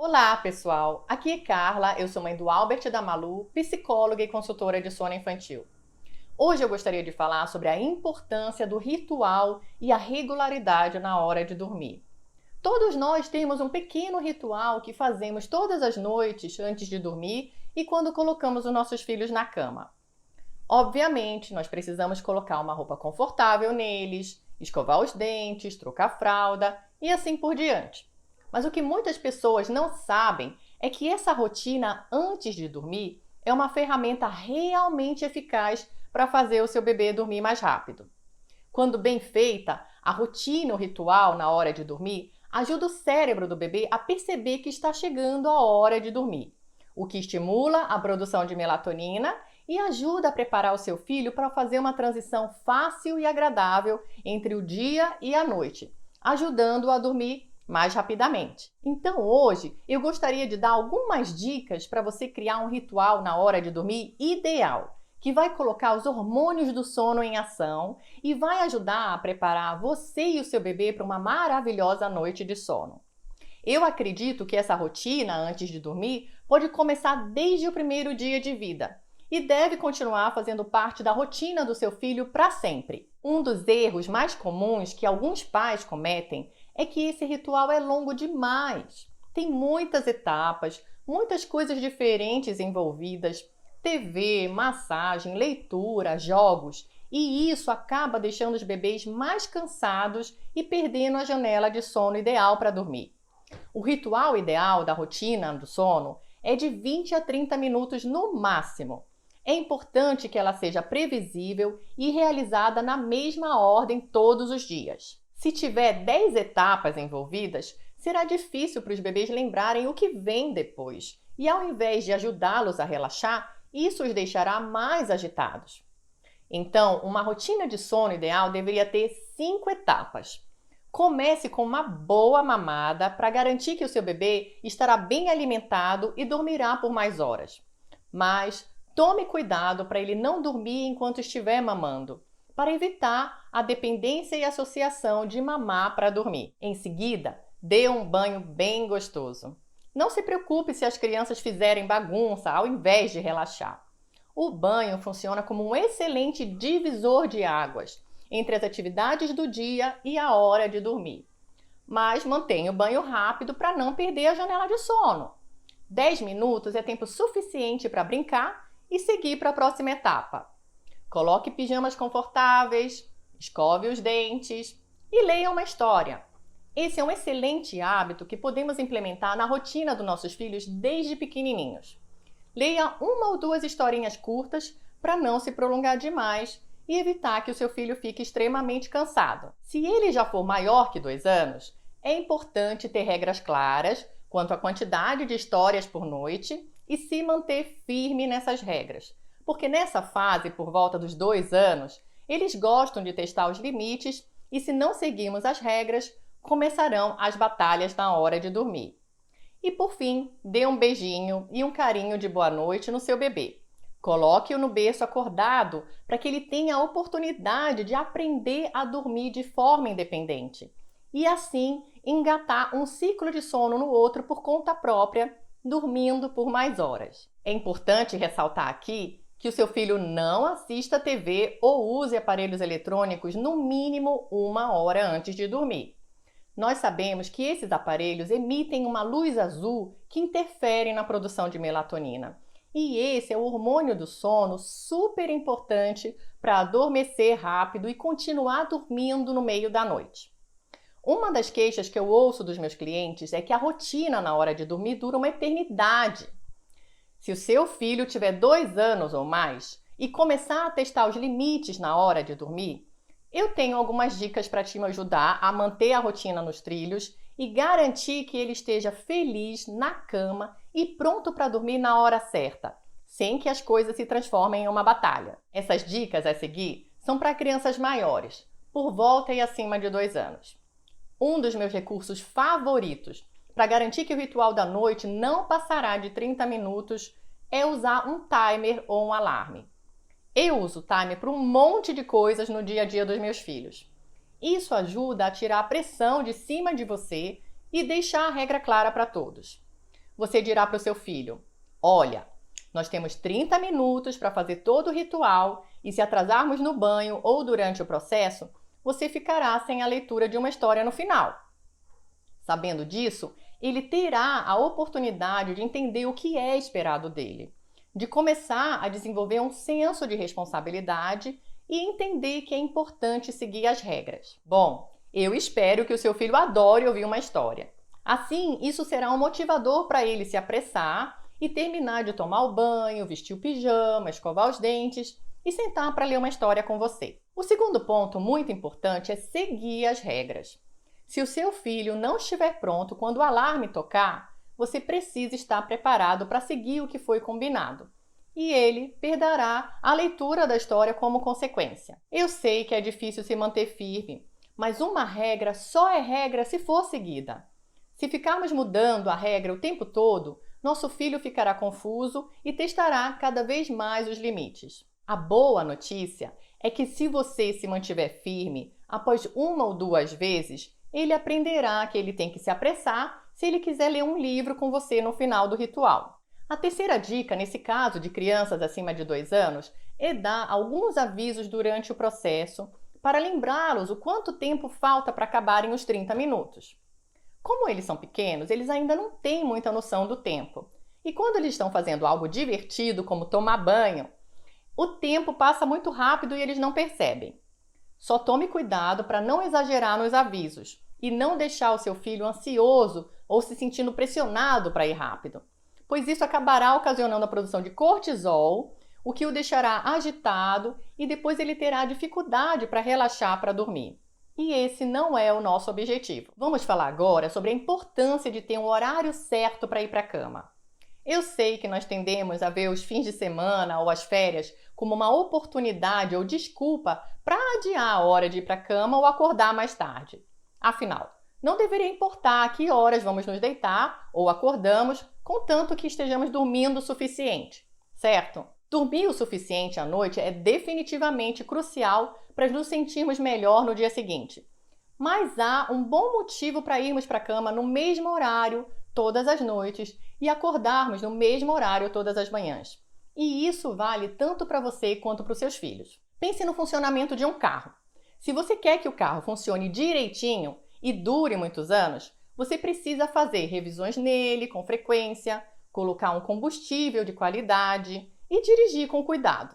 Olá, pessoal! Aqui é Carla, eu sou mãe do Albert e da Malu, psicóloga e consultora de sono infantil. Hoje eu gostaria de falar sobre a importância do ritual e a regularidade na hora de dormir. Todos nós temos um pequeno ritual que fazemos todas as noites antes de dormir e quando colocamos os nossos filhos na cama. Obviamente, nós precisamos colocar uma roupa confortável neles, escovar os dentes, trocar fralda e assim por diante. Mas o que muitas pessoas não sabem é que essa rotina antes de dormir é uma ferramenta realmente eficaz para fazer o seu bebê dormir mais rápido. Quando bem feita, a rotina, o ritual na hora de dormir ajuda o cérebro do bebê a perceber que está chegando a hora de dormir, o que estimula a produção de melatonina e ajuda a preparar o seu filho para fazer uma transição fácil e agradável entre o dia e a noite, ajudando-o a dormir mais rapidamente. Então hoje eu gostaria de dar algumas dicas para você criar um ritual na hora de dormir ideal, que vai colocar os hormônios do sono em ação e vai ajudar a preparar você e o seu bebê para uma maravilhosa noite de sono. Eu acredito que essa rotina antes de dormir pode começar desde o primeiro dia de vida e deve continuar fazendo parte da rotina do seu filho para sempre. Um dos erros mais comuns que alguns pais cometem é que esse ritual é longo demais. Tem muitas etapas, muitas coisas diferentes envolvidas, TV, massagem, leitura, jogos, e isso acaba deixando os bebês mais cansados e perdendo a janela de sono ideal para dormir. O ritual ideal da rotina do sono é de 20 a 30 minutos no máximo. É importante que ela seja previsível e realizada na mesma ordem todos os dias. Se tiver 10 etapas envolvidas, será difícil para os bebês lembrarem o que vem depois. E ao invés de ajudá-los a relaxar, isso os deixará mais agitados. Então, uma rotina de sono ideal deveria ter 5 etapas. Comece com uma boa mamada para garantir que o seu bebê estará bem alimentado e dormirá por mais horas. Mas tome cuidado para ele não dormir enquanto estiver mamando, para evitar a dependência e associação de mamar para dormir. Em seguida, dê um banho bem gostoso. Não se preocupe se as crianças fizerem bagunça ao invés de relaxar. O banho funciona como um excelente divisor de águas entre as atividades do dia e a hora de dormir. Mas mantenha o banho rápido para não perder a janela de sono. 10 minutos é tempo suficiente para brincar e seguir para a próxima etapa. Coloque pijamas confortáveis, escove os dentes e leia uma história. Esse é um excelente hábito que podemos implementar na rotina dos nossos filhos desde pequenininhos. Leia uma ou duas historinhas curtas para não se prolongar demais e evitar que o seu filho fique extremamente cansado. Se ele já for maior que 2 anos, é importante ter regras claras quanto à quantidade de histórias por noite e se manter firme nessas regras. Porque nessa fase, por volta dos 2 anos, eles gostam de testar os limites e se não seguirmos as regras, começarão as batalhas na hora de dormir. E por fim, dê um beijinho e um carinho de boa noite no seu bebê. Coloque-o no berço acordado para que ele tenha a oportunidade de aprender a dormir de forma independente e assim engatar um ciclo de sono no outro por conta própria, dormindo por mais horas. É importante ressaltar aqui que o seu filho não assista TV ou use aparelhos eletrônicos no mínimo 1 hora antes de dormir. Nós sabemos que esses aparelhos emitem uma luz azul que interfere na produção de melatonina. E esse é o hormônio do sono super importante para adormecer rápido e continuar dormindo no meio da noite. Uma das queixas que eu ouço dos meus clientes é que a rotina na hora de dormir dura uma eternidade. Se o seu filho tiver 2 anos ou mais e começar a testar os limites na hora de dormir, eu tenho algumas dicas para te ajudar a manter a rotina nos trilhos e garantir que ele esteja feliz na cama e pronto para dormir na hora certa, sem que as coisas se transformem em uma batalha. Essas dicas a seguir são para crianças maiores, por volta e acima de 2 anos. Um dos meus recursos favoritos para garantir que o ritual da noite não passará de 30 minutos é usar um timer ou um alarme. Eu uso o timer para um monte de coisas no dia a dia dos meus filhos. Isso ajuda a tirar a pressão de cima de você e deixar a regra clara para todos. você dirá para o seu filho: olha, nós temos 30 minutos para fazer todo o ritual e se atrasarmos no banho ou durante o processo, você ficará sem a leitura de uma história no final. Sabendo disso, ele terá a oportunidade de entender o que é esperado dele, de começar a desenvolver um senso de responsabilidade e entender que é importante seguir as regras. Bom, eu espero que o seu filho adore ouvir uma história. Assim, isso será um motivador para ele se apressar e terminar de tomar o banho, vestir o pijama, escovar os dentes e sentar para ler uma história com você. O segundo ponto muito importante é seguir as regras. Se o seu filho não estiver pronto quando o alarme tocar, você precisa estar preparado para seguir o que foi combinado. E ele perderá a leitura da história como consequência. Eu sei que é difícil se manter firme, mas uma regra só é regra se for seguida. Se ficarmos mudando a regra o tempo todo, nosso filho ficará confuso e testará cada vez mais os limites. A boa notícia é que se você se mantiver firme, após uma ou duas vezes, ele aprenderá que ele tem que se apressar se ele quiser ler um livro com você no final do ritual. A terceira dica, nesse caso de crianças acima de 2 anos, é dar alguns avisos durante o processo para lembrá-los o quanto tempo falta para acabarem os 30 minutos. Como eles são pequenos, eles ainda não têm muita noção do tempo. E quando eles estão fazendo algo divertido, como tomar banho, o tempo passa muito rápido e eles não percebem. Só tome cuidado para não exagerar nos avisos e não deixar o seu filho ansioso ou se sentindo pressionado para ir rápido, pois isso acabará ocasionando a produção de cortisol, o que o deixará agitado e depois ele terá dificuldade para relaxar para dormir. E esse não é o nosso objetivo. Vamos falar agora sobre a importância de ter um horário certo para ir para a cama. Eu sei que nós tendemos a ver os fins de semana ou as férias como uma oportunidade ou desculpa para adiar a hora de ir para a cama ou acordar mais tarde. Afinal, não deveria importar a que horas vamos nos deitar ou acordamos, contanto que estejamos dormindo o suficiente, certo? Dormir o suficiente à noite é definitivamente crucial para nos sentirmos melhor no dia seguinte. Mas há um bom motivo para irmos para a cama no mesmo horário todas as noites e acordarmos no mesmo horário todas as manhãs. E isso vale tanto para você quanto para os seus filhos. Pense no funcionamento de um carro. Se você quer que o carro funcione direitinho e dure muitos anos, você precisa fazer revisões nele com frequência, colocar um combustível de qualidade e dirigir com cuidado.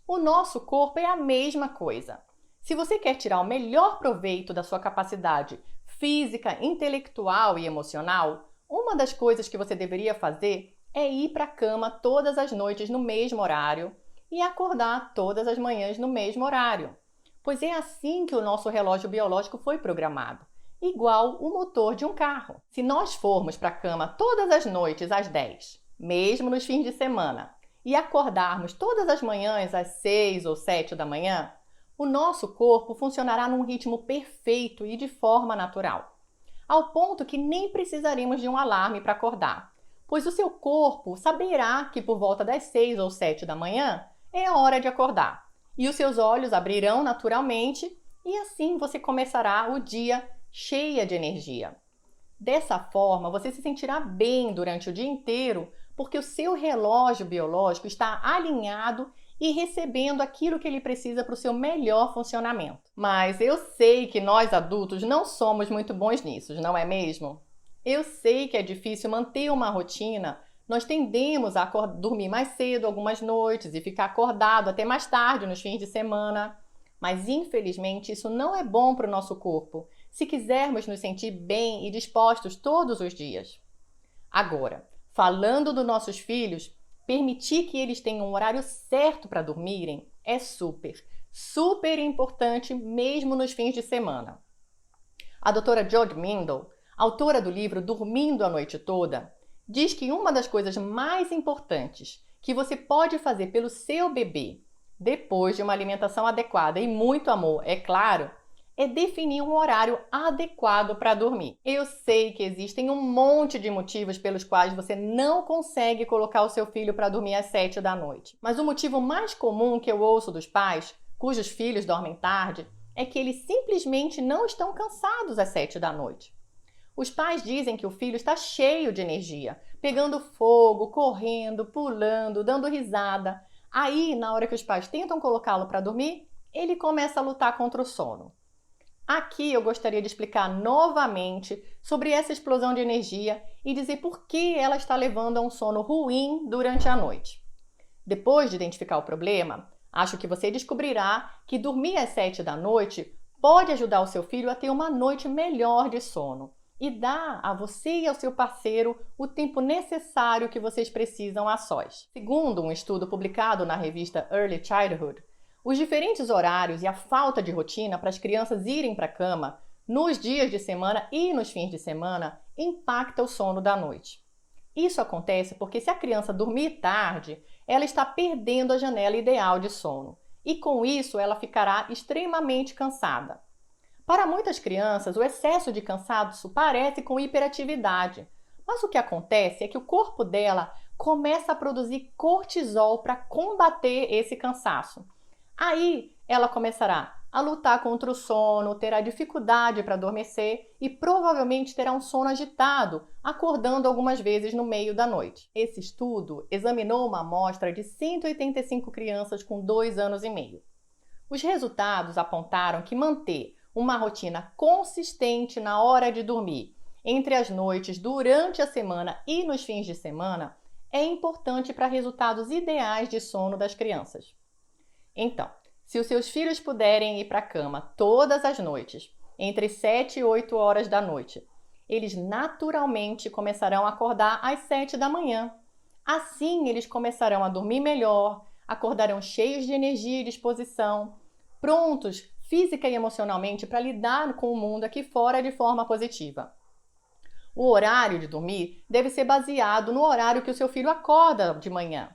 O nosso corpo é a mesma coisa. Se você quer tirar o melhor proveito da sua capacidade física, intelectual e emocional, uma das coisas que você deveria fazer é ir para a cama todas as noites no mesmo horário e acordar todas as manhãs no mesmo horário, pois é assim que o nosso relógio biológico foi programado, igual o motor de um carro. Se nós formos para a cama todas as noites às 10, mesmo nos fins de semana, e acordarmos todas as manhãs às 6 ou 7 da manhã, o nosso corpo funcionará num ritmo perfeito e de forma natural, ao ponto que nem precisaremos de um alarme para acordar, pois o seu corpo saberá que por volta das 6 ou 7 da manhã é hora de acordar, e os seus olhos abrirão naturalmente e assim você começará o dia cheia de energia. Dessa forma, você se sentirá bem durante o dia inteiro, porque o seu relógio biológico está alinhado e recebendo aquilo que ele precisa para o seu melhor funcionamento. Mas eu sei que nós adultos não somos muito bons nisso, não é mesmo? Eu sei que é difícil manter uma rotina, nós tendemos a dormir mais cedo algumas noites e ficar acordado até mais tarde nos fins de semana. Mas infelizmente isso não é bom para o nosso corpo, se quisermos nos sentir bem e dispostos todos os dias. Agora, falando dos nossos filhos, permitir que eles tenham um horário certo para dormirem é super importante mesmo nos fins de semana. A doutora Jodie Mindel, autora do livro Dormindo a Noite Toda, diz que uma das coisas mais importantes que você pode fazer pelo seu bebê, depois de uma alimentação adequada e muito amor, é claro, é definir um horário adequado para dormir. Eu sei que existem um monte de motivos pelos quais você não consegue colocar o seu filho para dormir às 7 da noite. Mas o motivo mais comum que eu ouço dos pais, cujos filhos dormem tarde, é que eles simplesmente não estão cansados às 7 da noite. Os pais dizem que o filho está cheio de energia, pegando fogo, correndo, pulando, dando risada. Aí, na hora que os pais tentam colocá-lo para dormir, ele começa a lutar contra o sono. Aqui eu gostaria de explicar novamente sobre essa explosão de energia e dizer por que ela está levando a um sono ruim durante a noite. Depois de identificar o problema, acho que você descobrirá que dormir às 7 da noite pode ajudar o seu filho a ter uma noite melhor de sono e dar a você e ao seu parceiro o tempo necessário que vocês precisam a sós. Segundo um estudo publicado na revista Early Childhood, os diferentes horários e a falta de rotina para as crianças irem para a cama nos dias de semana e nos fins de semana impacta o sono da noite. Isso acontece porque se a criança dormir tarde, ela está perdendo a janela ideal de sono e com isso ela ficará extremamente cansada. Para muitas crianças, o excesso de cansaço parece com hiperatividade, mas o que acontece é que o corpo dela começa a produzir cortisol para combater esse cansaço. Aí ela começará a lutar contra o sono, terá dificuldade para adormecer e provavelmente terá um sono agitado, acordando algumas vezes no meio da noite. Esse estudo examinou uma amostra de 185 crianças com 2 anos e meio. Os resultados apontaram que manter uma rotina consistente na hora de dormir, entre as noites, durante a semana e nos fins de semana, é importante para resultados ideais de sono das crianças. Então, se os seus filhos puderem ir para a cama todas as noites, entre 7 e 8 horas da noite, eles naturalmente começarão a acordar às 7 da manhã. Assim, eles começarão a dormir melhor, acordarão cheios de energia e disposição, prontos física e emocionalmente para lidar com o mundo aqui fora de forma positiva. O horário de dormir deve ser baseado no horário que o seu filho acorda de manhã.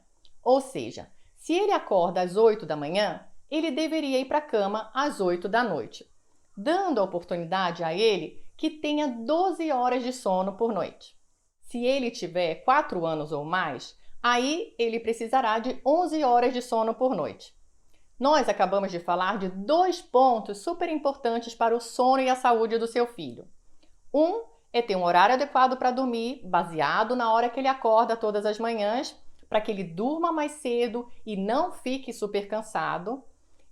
Ou seja, se ele acorda às 8 da manhã, ele deveria ir para a cama às 8 da noite, dando a oportunidade a ele que tenha 12 horas de sono por noite. Se ele tiver 4 anos ou mais, aí ele precisará de 11 horas de sono por noite. Nós acabamos de falar de 2 pontos super importantes para o sono e a saúde do seu filho. Um é ter um horário adequado para dormir, baseado na hora que ele acorda todas as manhãs, para que ele durma mais cedo e não fique super cansado.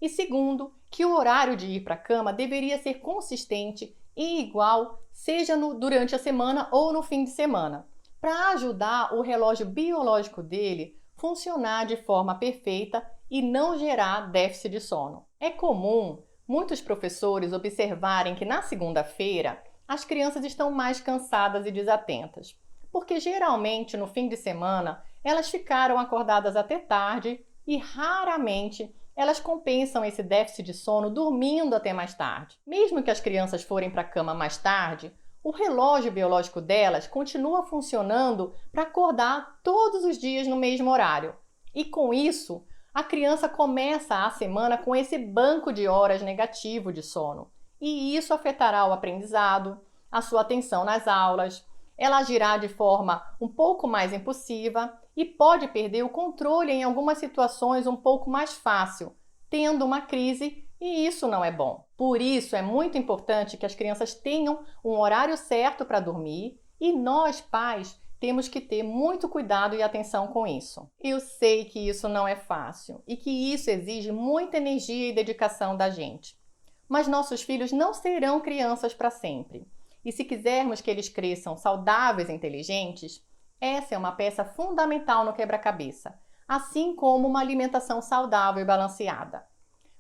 E segundo, que o horário de ir para a cama deveria ser consistente e igual, seja durante a semana ou no fim de semana, para ajudar o relógio biológico dele funcionar de forma perfeita e não gerar déficit de sono. É comum muitos professores observarem que na segunda-feira as crianças estão mais cansadas e desatentas, porque geralmente no fim de semana elas ficaram acordadas até tarde e raramente elas compensam esse déficit de sono dormindo até mais tarde. Mesmo que as crianças forem para a cama mais tarde, o relógio biológico delas continua funcionando para acordar todos os dias no mesmo horário. E com isso, a criança começa a semana com esse banco de horas negativo de sono. E isso afetará o aprendizado, a sua atenção nas aulas, ela agirá de forma um pouco mais impulsiva e pode perder o controle em algumas situações um pouco mais fácil, tendo uma crise, e isso não é bom. Por isso é muito importante que as crianças tenham um horário certo para dormir e nós, pais, temos que ter muito cuidado e atenção com isso. Eu sei que isso não é fácil e que isso exige muita energia e dedicação da gente. Mas nossos filhos não serão crianças para sempre. E se quisermos que eles cresçam saudáveis e inteligentes, essa é uma peça fundamental no quebra-cabeça, assim como uma alimentação saudável e balanceada.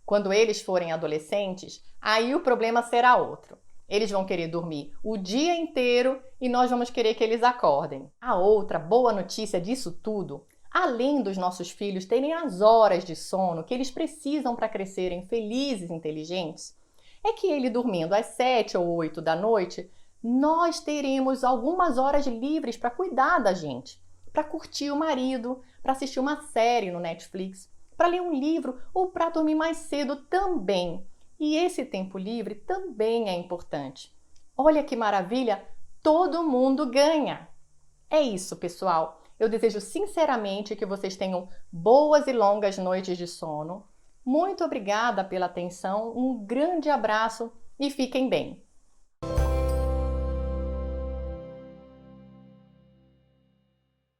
Quando eles forem adolescentes, aí o problema será outro. Eles vão querer dormir o dia inteiro e nós vamos querer que eles acordem. A outra boa notícia disso tudo, além dos nossos filhos terem as horas de sono que eles precisam para crescerem felizes e inteligentes, é que ele dormindo às 7 ou 8 da noite, nós teremos algumas horas livres para cuidar da gente, para curtir o marido, para assistir uma série no Netflix, para ler um livro ou para dormir mais cedo também. E esse tempo livre também é importante. Olha que maravilha, todo mundo ganha! É isso, pessoal. Eu desejo sinceramente que vocês tenham boas e longas noites de sono. Muito obrigada pela atenção, um grande abraço e fiquem bem!